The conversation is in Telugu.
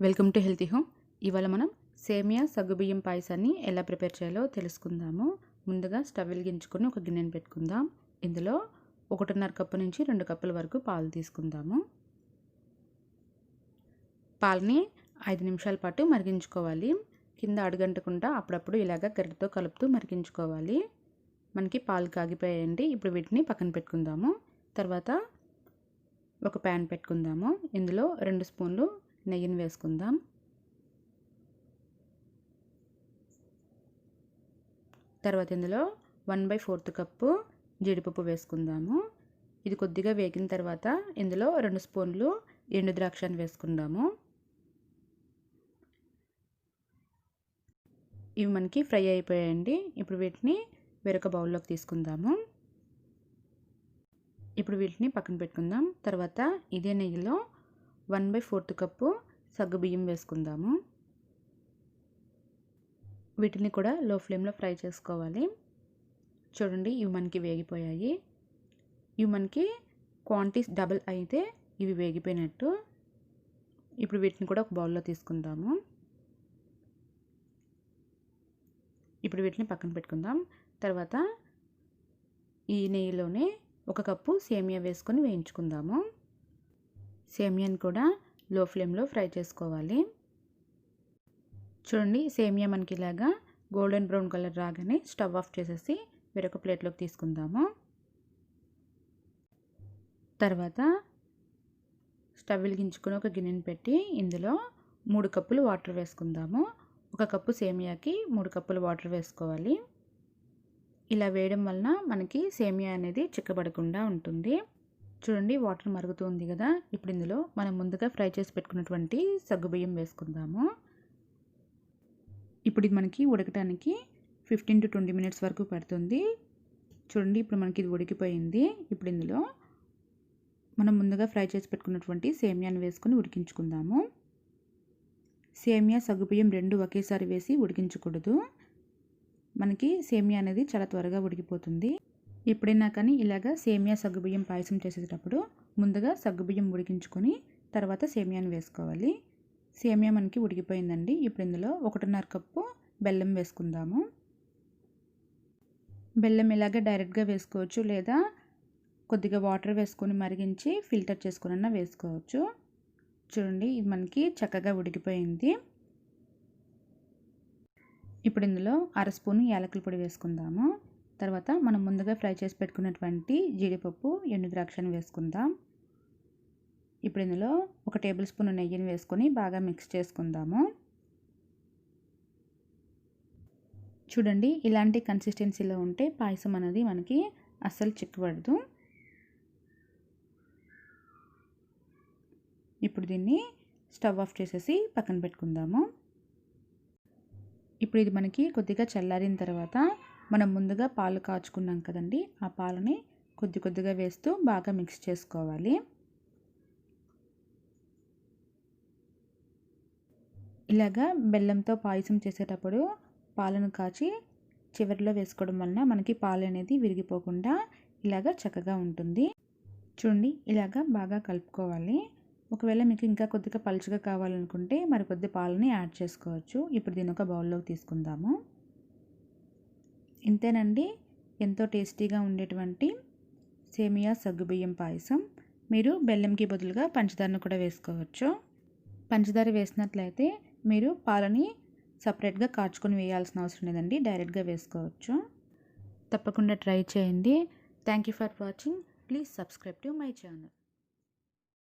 Welcome to healthy home. ఇవాళ మనం సేమియా సగ్గుబియ్యం పాయసాన్ని ఎలా ప్రిపేర్ చేయాలో తెలుసుకుందాము. ముందుగా స్టవ్ వెలిగించుకొని ఒక గిన్నెని పెట్టుకుందాం. ఇందులో 1.5 కప్పు నుంచి 2 కప్పుల వరకు పాలు తీసుకుందాము. పాలని 5 నిమిషాల పాటు మరిగించుకోవాలి. కింద అడుగంటకుండా అప్పుడప్పుడు ఇలాగ గరిటెతో కలుపుతూ మరిగించుకోవాలి. మనకి పాలు కాగిపోయాయండి. ఇప్పుడు వీటిని పక్కన పెట్టుకుందాము. తర్వాత ఒక ప్యాన్ పెట్టుకుందాము. ఇందులో 2 స్పూన్లు నెయ్యిని వేసుకుందాం. తర్వాత ఇందులో 1/4 కప్పు జీడిపప్పు వేసుకుందాము. ఇది కొద్దిగా వేగిన తర్వాత ఇందులో 2 స్పూన్లు ఎండు ద్రాక్షని వేసుకుందాము. ఇవి మనకి ఫ్రై అయిపోయాయండి. ఇప్పుడు వీటిని వేరొక బౌల్లోకి తీసుకుందాము. ఇప్పుడు వీటిని పక్కన పెట్టుకుందాం. తర్వాత ఇదే నెయ్యిలో 1/4 కప్పు సగ్గుబియ్యం వేసుకుందాము. వీటిని కూడా లో ఫ్లేమ్లో ఫ్రై చేసుకోవాలి. చూడండి, ఇవి మనకి వేగిపోయాయి. ఇవి మనకి క్వాంటిటీస్ డబుల్ అయితే ఇవి వేగిపోయినట్టు. ఇప్పుడు వీటిని కూడా ఒక బౌల్లో తీసుకుందాము. ఇప్పుడు వీటిని పక్కన పెట్టుకుందాం. తర్వాత ఈ నెయ్యిలోనే 1 కప్పు సేమియా వేసుకొని వేయించుకుందాము. సేమియాని కూడా లో ఫ్లేమ్లో ఫ్రై చేసుకోవాలి. చూడండి, సేమియా మనకి ఇలాగా గోల్డెన్ బ్రౌన్ కలర్ రాగానే స్టవ్ ఆఫ్ చేసేసి వేరొక ప్లేట్లోకి తీసుకుందాము. తర్వాత స్టవ్ వెలిగించుకొని ఒక గిన్నెని పెట్టి ఇందులో 3 కప్పులు వాటర్ వేసుకుందాము. 1 కప్పు సేమియాకి 3 కప్పులు వాటర్ వేసుకోవాలి. ఇలా వేయడం వలన మనకి సేమియా అనేది చిక్కబడకుండా ఉంటుంది. చూడండి, వాటర్ మరుగుతుంది కదా. ఇప్పుడు ఇందులో మనం ముందుగా ఫ్రై చేసి పెట్టుకున్నటువంటి సగ్గుబియ్యం వేసుకుందాము. ఇప్పుడు ఇది మనకి ఉడకటానికి 15 to 20 మినిట్స్ వరకు పడుతుంది. చూడండి, ఇప్పుడు మనకి ఇది ఉడికిపోయింది. ఇప్పుడు ఇందులో మనం ముందుగా ఫ్రై చేసి పెట్టుకున్నటువంటి సేమియాని వేసుకొని ఉడికించుకుందాము. సేమియా సగ్గుబియ్యం 2 ఒకేసారి వేసి ఉడికించకూడదు. మనకి సేమియా అనేది చాలా త్వరగా ఉడికిపోతుంది. ఎప్పుడైనా కానీ ఇలాగ సేమియా సగ్గుబియ్యం పాయసం చేసేటప్పుడు ముందుగా సగ్గుబియ్యం ఉడికించుకొని తర్వాత సేమియాని వేసుకోవాలి. సేమియా మనకి ఉడికిపోయిందండి. ఇప్పుడు ఇందులో 1.5 కప్పు బెల్లం వేసుకుందాము. బెల్లం ఇలాగ డైరెక్ట్గా వేసుకోవచ్చు, లేదా కొద్దిగా వాటర్ వేసుకొని మరిగించి ఫిల్టర్ చేసుకున్నా వేసుకోవచ్చు. చూడండి, ఇది మనకి చక్కగా ఉడికిపోయింది. ఇప్పుడు ఇందులో 1/2 స్పూను యాలకుల పొడి వేసుకుందాము. తర్వాత మనం ముందుగా ఫ్రై చేసి పెట్టుకున్నటువంటి జీడిపప్పు, ఎండు ద్రాక్షని వేసుకుందాం. ఇప్పుడు ఇందులో 1 టేబుల్ స్పూన్ నెయ్యిని వేసుకొని బాగా మిక్స్ చేసుకుందాము. చూడండి, ఇలాంటి కన్సిస్టెన్సీలో ఉంటే పాయసం అనేది మనకి అస్సలు చిక్కబడదు. ఇప్పుడు దీన్ని స్టవ్ ఆఫ్ చేసేసి పక్కన పెట్టుకుందాము. ఇప్పుడు ఇది మనకి కొద్దిగా చల్లారిన తర్వాత మనం ముందుగా పాలు కాచుకున్నాం కదండి, ఆ పాలని కొద్దిగా వేస్తూ బాగా మిక్స్ చేసుకోవాలి. ఇలాగా బెల్లంతో పాయసం చేసేటప్పుడు పాలను కాచి చివరిలో వేసుకోవడం వలన మనకి పాలు అనేది విరిగిపోకుండా ఇలాగా చక్కగా ఉంటుంది. చూడండి, ఇలాగా బాగా కలుపుకోవాలి. ఒకవేళ మీకు ఇంకా కొద్దిగా పలుచగా కావాలనుకుంటే మరి కొద్ది పాలని యాడ్ చేసుకోవచ్చు. ఇప్పుడు దీని ఒక బౌల్లోకి తీసుకుందాము. ఇంతేనండి, ఎంతో టేస్టీగా ఉండేటువంటి సేమియా సగ్గుబియ్యం పాయసం. మీరు బెల్లంకి బదులుగా పంచదారను కూడా వేసుకోవచ్చు. పంచదార వేసినట్లయితే మీరు పాలని సపరేట్గా కాచుకొని వేయాల్సిన అవసరం లేదండి, డైరెక్ట్గా వేసుకోవచ్చు. తప్పకుండా ట్రై చేయండి. Thank you for watching. Please subscribe to my channel.